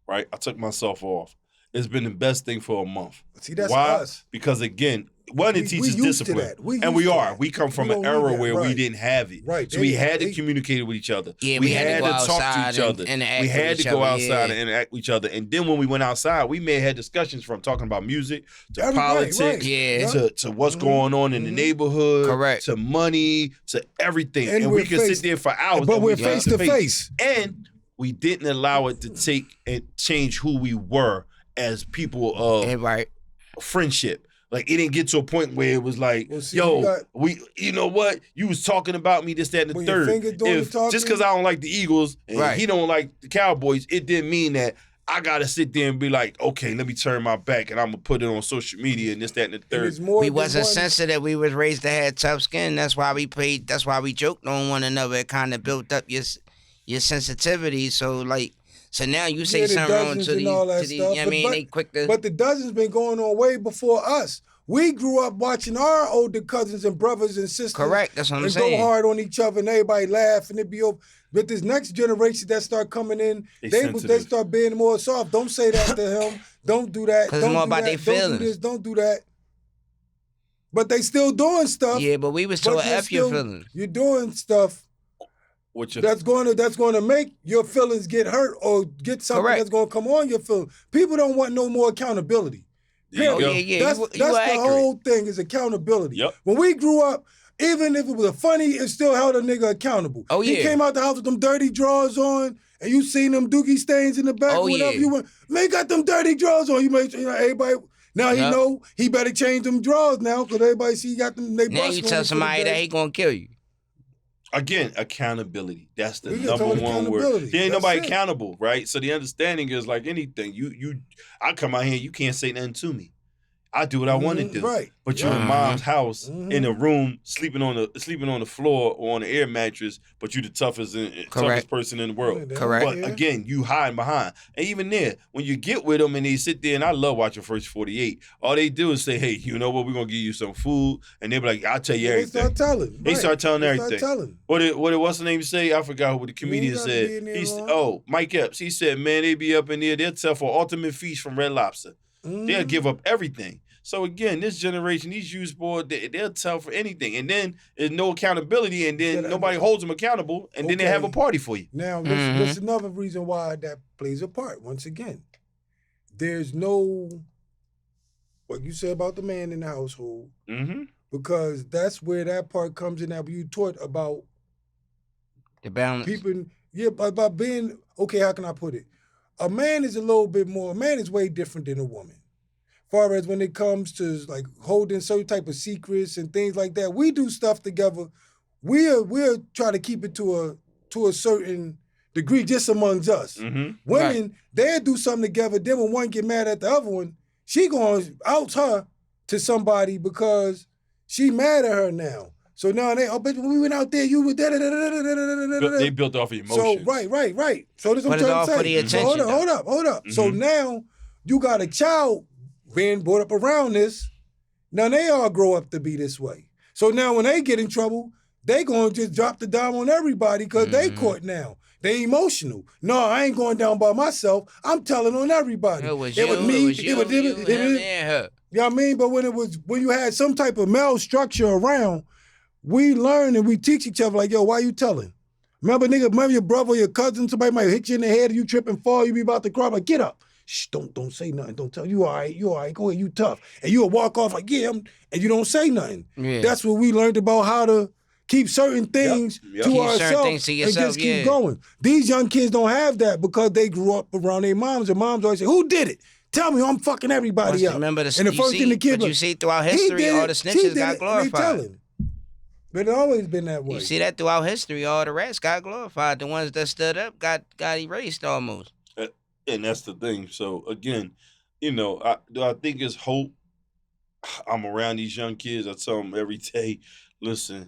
right? I took myself off. It's been the best thing for a month. See, that's Why? us. Because again, one, it We teaches used to discipline. that. We And we used to are. that. We come from We an don't need era that. where we Right. didn't have it. Right. So we They- had to they- communicate with each other. Yeah, we we had to had go to talk to outside each other. and interact We with had to each go other, outside yeah. and interact with each other. And then when we went outside, we may have had discussions from talking about music to Right, politics right. Yeah. to what's going on in the neighborhood, Correct. to money, to everything. And And we we're could face- sit there for hours. But and we're we face to face. And we didn't allow it to take and change who we were as people of Yeah, right. friendship. Like it didn't get to a point where it was like, Well, see, yo, you got- you know what? You was talking about me, this, that, and the When your third. finger doing the talking- Just because I don't like the Eagles and Right. he don't like the Cowboys, it didn't mean that I gotta sit there and be like, okay, let me turn my back and I'm gonna put it on social media and this, that, and the It third. was more We than wasn't one- sensitive. We was raised to have tough skin. That's why we played. That's why we joked on one another. It kind of built up your sensitivity. So like So now you say Yeah, the something wrong dozens to and these, all that to these, you stuff, know what I mean? but- They quick to. But the dozens been going on way before us. We grew up watching our older cousins and brothers and sisters. Correct, that's what I'm and saying. go hard on each other and everybody laugh and it be over. But this next generation that start coming in, they start being more soft. Don't say that to him. Don't do that. 'Cause Don't it's more do about that. their Don't do feelings. this. Don't do that. But they still doing stuff. Yeah, but we was but told you're F your still- feelings. You're doing stuff What you that's going to make your feelings get hurt or get something Correct. that's going to come on your feelings. People don't want no more accountability. There you Oh, go. yeah, yeah. That's you the were accurate. whole thing is accountability. Yep. When we grew up, even if it was funny, it still held a nigga accountable. Oh, He yeah. came out the house with them dirty drawers on, and you seen them dookie stains in the back, Oh, whatever yeah. you want. Man, got them dirty drawers on. You make sure everybody. Now he Yep. know he better change them drawers now because everybody see he got them. They Now bust you on tell him for the somebody day. that he gonna kill you. Again, accountability. That's the We just number talking one word. accountability. There ain't That's nobody it. accountable, right? So the understanding is like anything. I come out here, you can't say nothing to me. I do what I want to do. Right. But you're in Mhm. mom's house Mhm. in a room sleeping on the floor or on an air mattress, but you the toughest person in the world. Yeah, Correct. But yeah. again, you hide behind. And even there, when you get with them and they sit there, and I love watching First 48, all they do is say, hey, you know what, we're going to give you some food. And they be like, I'll tell you They everything. start telling. They start telling They everything. Start telling. What's the name say? I forgot what the comedian gotta be said. in there He's long. Mike Epps. He said, man, they be up in there. They'll tell for ultimate feast from Red Lobster. They'll give up everything. So again, this generation, these youth boys, they'll tell for anything, and then there's no accountability, and then Yeah, nobody holds them accountable, and then they have a Okay. party for you. Now, Mhm. that's another reason why that plays a part. Once again, there's no what you said about the man in the household, Mm-hmm. because that's where that part comes in. That you taught about The balance. people, yeah, about being okay. How can I put it? A man is a little bit more. A man is way different than a woman. Far as when it comes to like holding certain type of secrets and things like that, we do stuff together. We'll try to keep it to a certain degree just amongst us. Mm-hmm. Women, they'll do something together. Then when one get mad at the other one, she gonna out her to somebody because she mad at her now. So now but when we went out there, you were They built off of So emotions. right. So this is what But it's I'm all trying for to the say. So attention, hold up. So Mhm. now you got a child being brought up around this. Now they all grow up to be this way. So now when they get in trouble, they gonna just drop the dime on everybody because they Mhm. caught now. They emotional. No, I ain't going down by myself. I'm telling on everybody. It was me. you, It was him, and her. you know what I mean? But when you had some type of male structure around, we learn and we teach each other like, yo, why you telling? Remember your brother or your cousin, somebody might hit you in the head and you trip and fall, you be about to cry, like, get up. Shh, don't say nothing. Don't tell. You all right, go ahead, you tough. And you'll walk off like, yeah, and you don't say nothing. Yeah. That's what we learned about how to keep certain things Yep. to Keep certain ourselves things to and yourself, just keep yeah. going. These young kids don't have that because they grew up around their moms, and moms always say, who did it? Tell me, I'm fucking everybody up. Remember and the first thing the kid but you see throughout history, all the snitches got glorified. telling. But it's always been that way. You see that throughout history, all the rats got glorified. The ones that stood up got erased almost. And that's the thing. So again, I think it's hope. I'm around these young kids. I tell them every day, listen,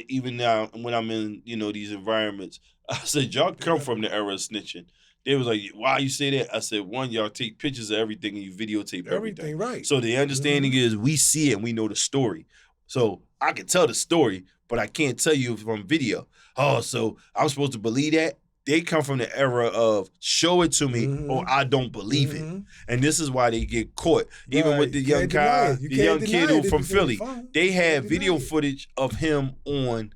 even now when I'm in, these environments, I said, y'all come from the era of snitching. They was like, why you say that? I said, one, y'all take pictures of everything and you videotape everything. Everything, right. So the understanding is we see it and we know the story. So I can tell the story, but I can't tell you from video. Oh, so I'm supposed to believe that? They come from the era of show it to me or I don't believe it. And this is why they get caught. Even Right. with the You young can't deny guy, it. You the can't young deny kid it who if from it's in the Philly, phone. they You had can't video deny it. footage of him on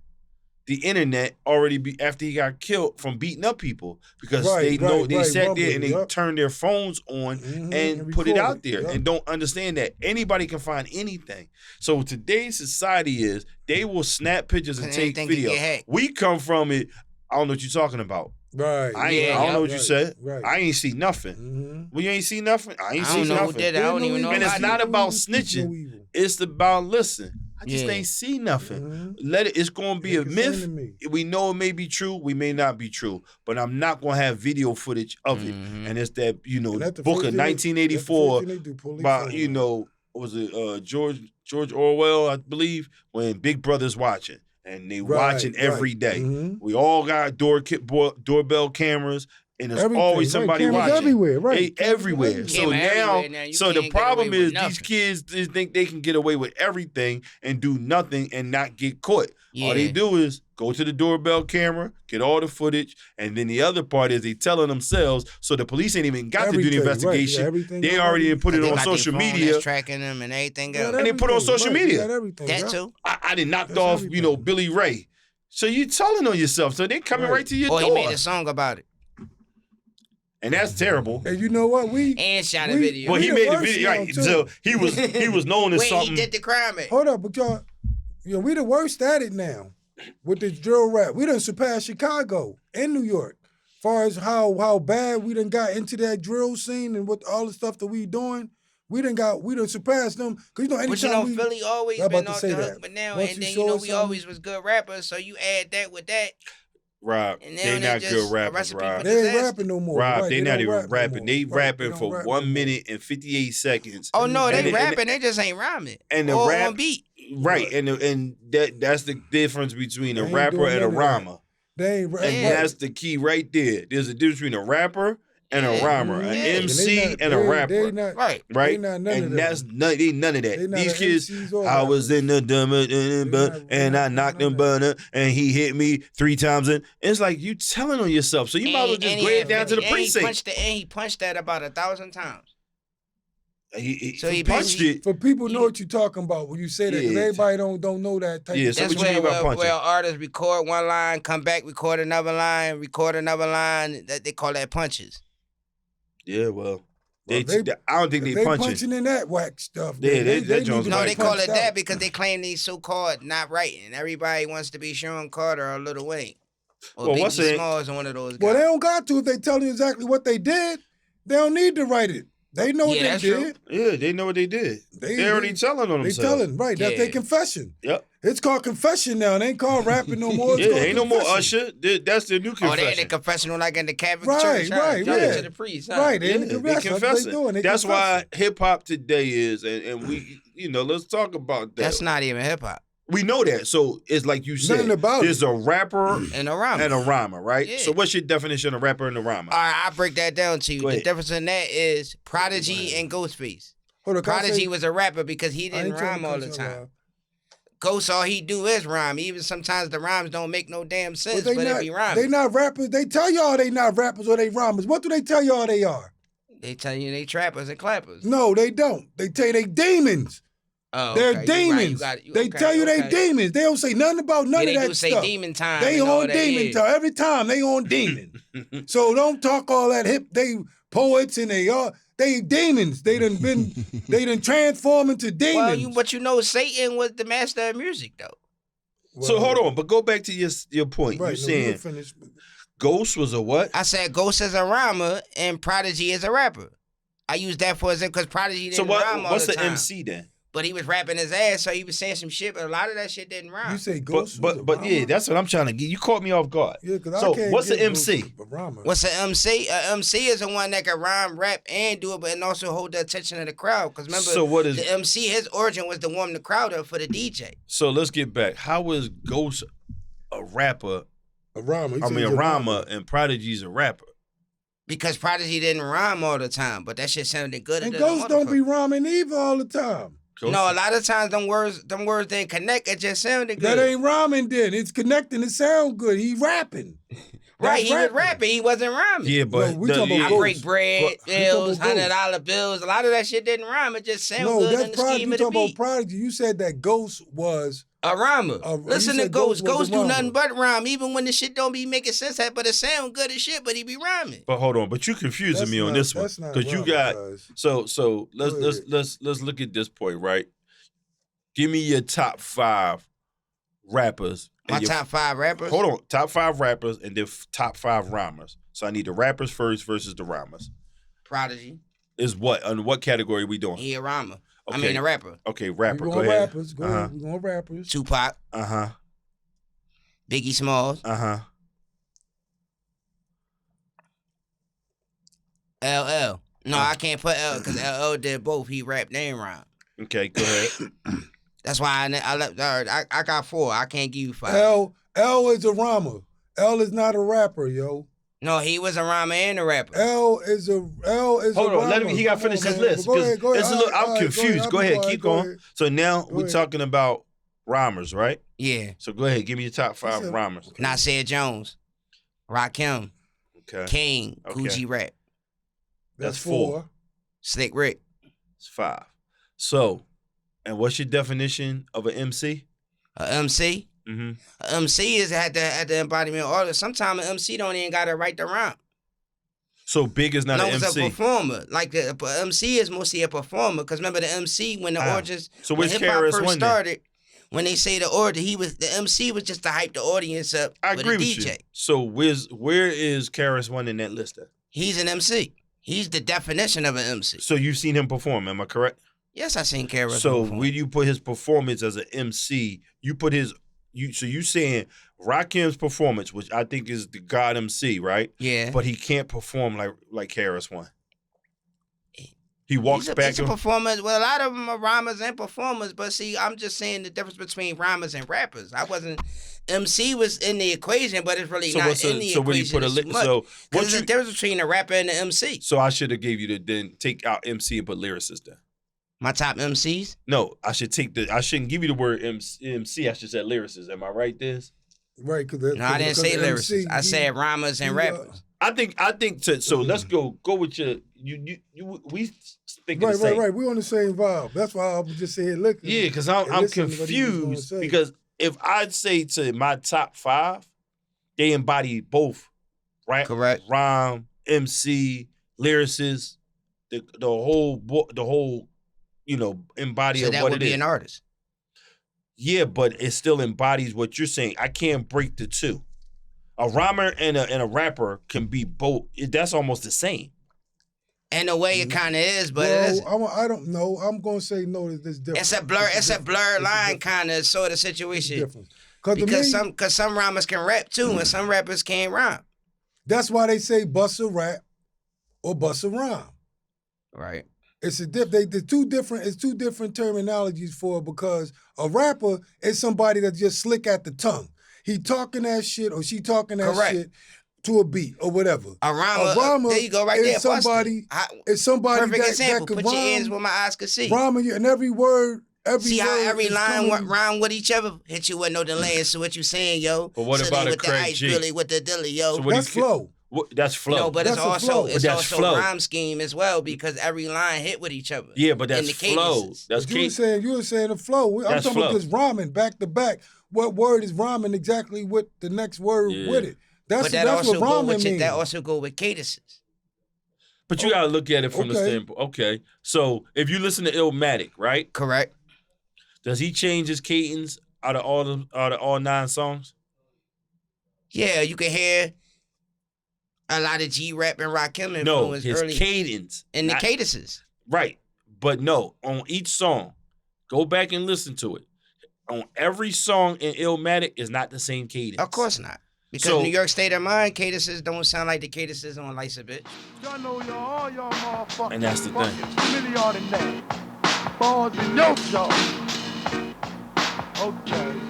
the internet already after he got killed from beating up people because they sat there and they turned their phones on and put it record out it, there yep. and don't understand that anybody can find anything. So today's society is they will snap pictures and And take anything can video. get hacked. We come from it. I don't know what you're talking about. Right. I Yeah, don't know what you right, said. Right. I ain't see nothing. Mm-hmm. When you ain't see nothing, I ain't I see don't know who nothing. did it. I don't even know. And it's about not it. about snitching. It's about listen. I just Yeah. ain't see nothing. Mhm. Let it. It's gonna be a Ain't concerned myth. to me. We know it may be true. We may not be true. But I'm not gonna have video footage of it. Mhm. And it's that And that's the book first of thing they- 1984 that's the first thing they do, pull their by phone out. was it George Orwell, I believe, when Big Brother's watching. And they Right, watching every right. day. Mhm. We all got doorbell cameras, And there's Everything, always right, somebody cameras watching. everywhere, right? They everywhere. So Camera now, everywhere now, you so the can't get problem away with is these nothing. kids they think they can get away with everything and do nothing and not get caught. All they Yeah. do is go to the doorbell camera, get all the footage, and then the other part is they telling themselves, so the police ain't even got to do the Everything, right, investigation. yeah, everything They already- already put it They on got their social phone media. that's tracking them and everything Got else. And they put it on everything, social right, you media. got everything, That yeah. too. I done knocked That's off, everything. Billy Ray. So you telling on yourself. So they coming Right. right to your Or he door. made a song about it And that's terrible. And you know what? and shot a we- video. Well, he the made the worst video now, right. too. So he was known as Where something. he did the crime at. Hold up, but y'all, we the worst at it now with this drill rap. We done surpassed Chicago and New York. Far as how bad we done got into that drill scene and what all the stuff that we doing, we done surpassed them. Cause But anytime we, Philly always I'm about been to off say the that. hook, but now Once and you then show us we something- always was good rappers, so you add that with that. Rob, And now they they not just good a rappers, recipe Rob. for they ain't disaster. rapping no more. Rob, right, they not don't even rap no rapping. more. They Right, rapping don't for rap 1 no more. minute and 58 seconds. Oh no, And they the- rapping, they just ain't rhyming. And the All rap, on beat. right? And that's the difference between They a ain't rapper doing and a none of that. rhymer. They ain't And Yeah. that's the key right there. There's a difference between a rapper and a Yeah. rhymer, Mhm. an Yeah. MC and a rapper. They not, Right. They Right? not none of And them. that's none of They that. not These the kids, MCs or I was in the dumber not- and I knocked him none burner and he hit me 3 times. And it's like you telling on yourself. So you might as well just And go he ahead down had to the 50 precinct. And he punched that about 1,000 times. He So he punched basically- it. For people know what you're talking about when you say that, because Yeah. everybody don't know that type Yeah, of so That's what you mean by punching? where artists record one line, come back, record another line. That they call that punches. Yeah, well, Well, I don't think If they punching. punching in that whack stuff. Yeah, then that need joint's to No, be they call punched it that out. because they claim they so-called not writing. Everybody wants to be Sean Carter or Lil Wayne. Or Well, Biggie what's it- Smalls or one of those guys. Well, they don't got to if they tell you exactly what they did. They don't need to write it. They know what Yeah, they that's true. did. Yeah, they know what they did. They already telling on They themselves. telling, right? That's their Yeah. confession. Yep. It's called confession now. It ain't called rapping no more. It's Yeah, called ain't no more confession. Usher. That's the new Oh, they in the confession. confessional like in the Catholic Right, Church. Huh? right, Tell it yeah. to the priest. Huh? Right, they in the Yeah, confession. That's what confessing. they doing. They That's why confessing. hip hop today is, and we, let's talk about that. That's not even hip hop. We know that. So it's like you said. Nothing about there's it. a rapper And a rhyme. and a rhymer, right? Yeah. So what's your definition of rapper and a rhymer? All right, I'll break that down to you. Go The ahead. difference in that is Prodigy and Ghostface. Hold on, can I Prodigy say- was a rapper because he I didn't ain't trying rhyme to all cut the you time. off. Ghost, all he do is rhyme. Even sometimes the rhymes don't make no damn sense, But but it be rhyming. they not rappers. They tell y'all they not rappers or they rhymers. What do they tell y'all they are? They tell you they trappers and clappers. No, they don't. They tell you they demons. Oh, They're okay, you right, demons. got it. They Okay, tell you they okay. demons. They don't say nothing about none Yeah, of they that do say stuff. demon time. They and all on that, demon yeah. time. Every time they on demon. So don't talk all that hip. They poets and they demons. They done transform into demons. Well, but you know Satan was the master of music though. So hold on, but go back to your point. Right, You no, saying finish. Ghost was a what? I said Ghost is a rhymer and Prodigy is a rapper. I use that for example because Prodigy So didn't rhyme all what's the the time. MC then? But he was rapping his ass, so he was saying some shit, but a lot of that shit didn't rhyme. You say But Ghost was a yeah, rhymer? that's what I'm trying to get. You caught me off guard. Yeah, because So I can't what's the get MC? Ghost was a rhymer. What's an MC? An MC is the one that can rhyme, rap, and do it, but and also hold the attention of the crowd. Because remember, So what is? the MC, his origin was to warm the crowd up for the DJ. So let's get back. How is Ghost a rapper? A rhymer. He I said mean, he's a rhymer, and Prodigy's a rapper. Because Prodigy didn't rhyme all the time, but that shit sounded good. And than a Ghost don't motherfucker. be rhyming either all the time. Ghost- No, a lot of times them words didn't connect. It just sounded good. That ain't rhyming then. It's connecting. It sound good. He rapping. right. That's He was rapping. He wasn't rhyming. Yeah, but No, we talking about I Ghost. break bread, But- bills, talking about $100 bills. A lot of that shit didn't rhyme. It just sounded No, good in that's the Prodigy. scheme You of the talking about beat. Prodigy. You said that Ghost was A rhymer. You Listen to said Ghost. Ghost was Ghost a do rhymer. nothing but rhyme. Even when the shit don't be making sense, but it sound good as shit, but he be rhyming. But hold on, but you confusing That's me on not- this one that's not because you rhyming, got cuz. so let's Go let's ahead. let's look at this point, right? Give me your top 5 rappers. and My your- top 5 rappers. Hold on, top 5 rappers and then top 5 rhymers. So I need the rappers first versus the rhymers. Prodigy. Is what on what category we doing? He a rhymer. I Okay. mean a rapper. Okay, We rapper. going Go ahead. rappers. Go ahead. We going rappers. Tupac. Uh huh. Biggie Smalls. Uh huh. LL. No, I can't put L because LL did both. He rapped and rhyme. Okay, go ahead. That's why I left. I got 4. I can't give you 5. L is a rhymer. L is not a rapper, yo. No, he was a rhymer and a rapper. L is a Hold on, let him. He got to finish his list. Go ahead. It's a little, I'm confused. Go ahead, keep going. So now we're ahead. talking about rhymers, right? Yeah. So go ahead, give me your top 5 rhymers. Nasir Jones, Rakim, Okay, King, Okay. Gucci Rap, That's four. 4. Slick Rick. It's 5. So, and what's your definition of an MC? A MC. Mm-hmm. A MC is at the embodiment of artist. Sometimes an MC don't even gotta write the rhyme. So Big is not No, an it's MC. a performer. Like the MC is mostly a performer. Because remember the MC when the origins, So when where's hip hop KRS-One first then? started, when they say the order, the MC was just to hype the audience up I with agree a with DJ. you. So where is KRS-One in that list? Then? He's an MC. He's the definition of an MC. So you've seen him perform, am I correct? Yes, I seen KRS. So perform. where do you put his performance as an MC? You put his so you saying Rakim's performance, which I think is the God MC, right? Yeah. But he can't perform like KRS-One. He walks back. He's a performer. Well, a lot of them are rhymers and performers, but see, I'm just saying the difference between rhymers and rappers. I wasn't. MC was in the equation, but it's really not in the equation. So where do you put so there's a difference between a rapper and an MC. So I should have gave you then take out MC and put lyricist there. My top MCs? No, I shouldn't give you the word MC. I should say lyricist. Am I right, This? Right, No, I didn't say lyricists. I said rhymers and rappers. I think so. Let's go with your we think the same. Right. We're on the same vibe. That's why I was just saying, look. Yeah, because I'm confused. Because if I'd say to my top 5, they embody both, right? Correct. Rhyme, MC, lyricist, the whole embody So of that what would it be is. an artist. Yeah, but it still embodies what you're saying. I can't break the two. A rhymer and a rapper can be both. That's almost the same. In a way, it kind of is, but it isn't. I don't know. I'm going to say no. It's different. It's a blurred line kind of sort of situation. Different. Because some rhymers can rap too, and some rappers can't rhyme. That's why they say bust a rap or bust a rhyme. Right. It's two different terminologies for it, because a rapper is somebody that's just slick at the tongue. He talking that shit or she talking that shit to a beat or whatever. A rhymer, there you go, right there. Is somebody perfect example. that Put rhyme, your hands where my eyes can see. Rhyming, and every word. See how every line rhyme with each other? Hit you with no delay. So what you saying, yo? But what about a with Craig the ice, G? Billy with the dilly, yo? So that's flow. That's flow. No, but that's it's flow. also flow. rhyme scheme as well, because every line hit with each other. Yeah, but that's the flow. cadences. That's You were saying the flow. I'm That's talking about flow. just rhyming back to back. What word is rhyming exactly with the next word with it? But That's what rhyming means. That also go with cadences. But you gotta look at it from the standpoint. Okay, so if you listen to Illmatic, right? Correct. Does he change his cadence out of all 9 songs? Yeah, you can hear a lot of G-Rap and Rakim influence No, his early cadence. in the cadences. Right. But no, on each song, go back and listen to it. On every song in Illmatic is not the same cadence. Of course not. Because New York State of Mind cadences don't sound like the cadences on Lights a Bitch. Y'all know all y'all motherfuckers. And that's the thing. $1 million in that. Balls in your jaw. Okay.